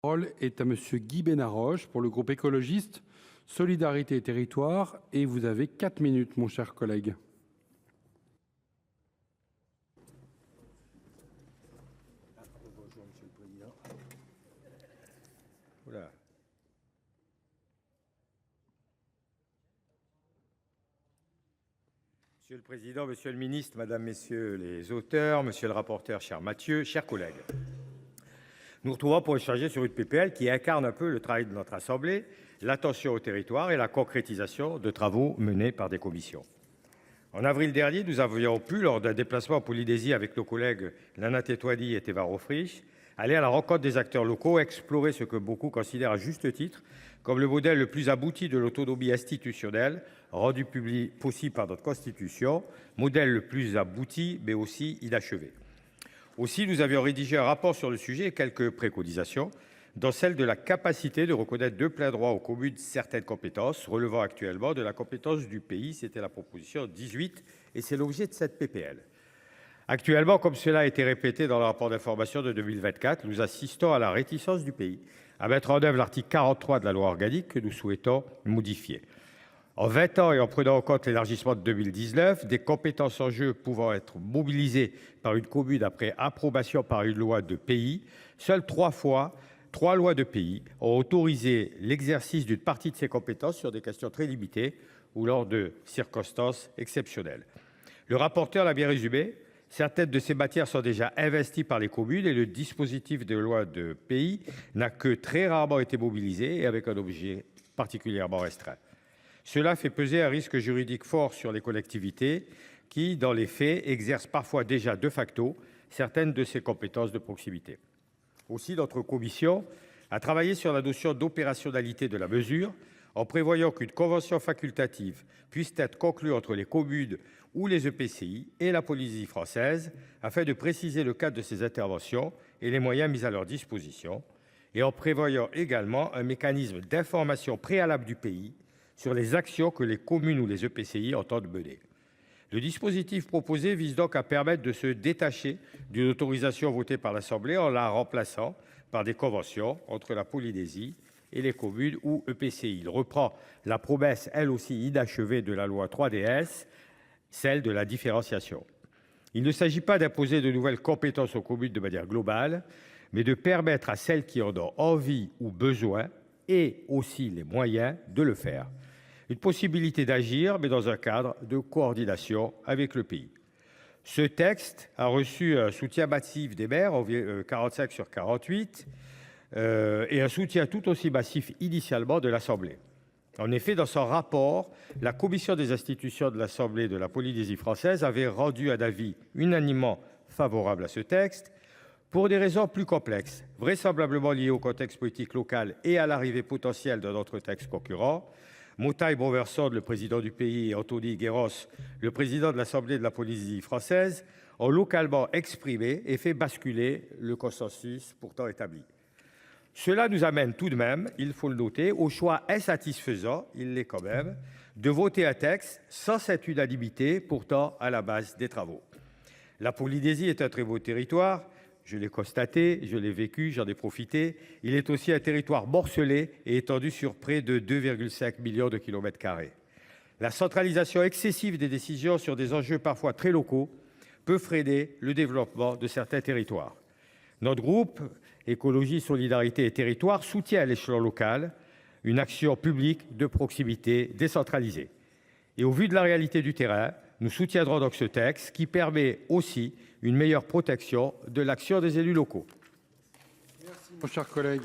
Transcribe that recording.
La parole est à Monsieur Guy Benaroche pour le groupe écologiste Solidarité et Territoires et vous avez 4 minutes, mon cher collègue. Bonjour, Monsieur le Président. Monsieur le Président, Monsieur le Ministre, Madame, Messieurs les auteurs, Monsieur le rapporteur, cher Mathieu, chers collègues. Nous retrouvons pour échanger sur une PPL qui incarne un peu le travail de notre Assemblée, l'attention au territoire et la concrétisation de travaux menés par des commissions. En avril dernier, nous avions pu, lors d'un déplacement en Polynésie avec nos collègues Lana Tetuani et Teva Rohfrich, aller à la rencontre des acteurs locaux, explorer ce que beaucoup considèrent à juste titre comme le modèle le plus abouti de l'autonomie institutionnelle, rendu possible par notre Constitution, modèle le plus abouti mais aussi inachevé. Aussi, nous avions rédigé un rapport sur le sujet et quelques préconisations, dans celle de la capacité de reconnaître de plein droit aux communes certaines compétences, relevant actuellement de la compétence du pays. C'était la proposition 18 et c'est l'objet de cette PPL. Actuellement, comme cela a été répété dans le rapport d'information de 2024, nous assistons à la réticence du pays à mettre en œuvre l'article 43 de la loi organique que nous souhaitons modifier. En 20 ans et en prenant en compte l'élargissement de 2019, des compétences en jeu pouvant être mobilisées par une commune après approbation par une loi de pays, seules 3 lois de pays ont autorisé l'exercice d'une partie de ces compétences sur des questions très limitées ou lors de circonstances exceptionnelles. Le rapporteur l'a bien résumé. Certaines de ces matières sont déjà investies par les communes et le dispositif de loi de pays n'a que très rarement été mobilisé et avec un objet particulièrement restreint. Cela fait peser un risque juridique fort sur les collectivités qui, dans les faits, exercent parfois déjà de facto certaines de ces compétences de proximité. Aussi, notre commission a travaillé sur la notion d'opérationnalité de la mesure en prévoyant qu'une convention facultative puisse être conclue entre les communes ou les EPCI et la Polynésie française afin de préciser le cadre de ces interventions et les moyens mis à leur disposition et en prévoyant également un mécanisme d'information préalable du pays sur les actions que les communes ou les EPCI entendent mener. Le dispositif proposé vise donc à permettre de se détacher d'une autorisation votée par l'Assemblée en la remplaçant par des conventions entre la Polynésie et les communes ou EPCI. Il reprend la promesse, elle aussi inachevée, de la loi 3DS, celle de la différenciation. Il ne s'agit pas d'imposer de nouvelles compétences aux communes de manière globale, mais de permettre à celles qui en ont envie ou besoin, et aussi les moyens de le faire. Une possibilité d'agir, mais dans un cadre de coordination avec le pays. Ce texte a reçu un soutien massif des maires, 45 sur 48, et un soutien tout aussi massif initialement de l'Assemblée. En effet, dans son rapport, la commission des institutions de l'Assemblée de la Polynésie française avait rendu un avis unanimement favorable à ce texte pour des raisons plus complexes, vraisemblablement liées au contexte politique local et à l'arrivée potentielle d'un autre texte concurrent. Motaï Brouversson, le président du pays, et Anthony Guéros, le président de l'Assemblée de la Polynésie française, ont localement exprimé et fait basculer le consensus pourtant établi. Cela nous amène tout de même, il faut le noter, au choix insatisfaisant, il l'est quand même, de voter un texte sans cette unanimité pourtant à la base des travaux. La Polynésie est un très beau territoire, je l'ai constaté, je l'ai vécu, j'en ai profité. Il est aussi un territoire morcelé et étendu sur près de 2,5 millions de kilomètres carrés. La centralisation excessive des décisions sur des enjeux parfois très locaux peut freiner le développement de certains territoires. Notre groupe Écologie, Solidarité et Territoires soutient à l'échelon local une action publique de proximité décentralisée. Et au vu de la réalité du terrain, nous soutiendrons donc ce texte qui permet aussi une meilleure protection de l'action des élus locaux. Merci, mon cher collègue.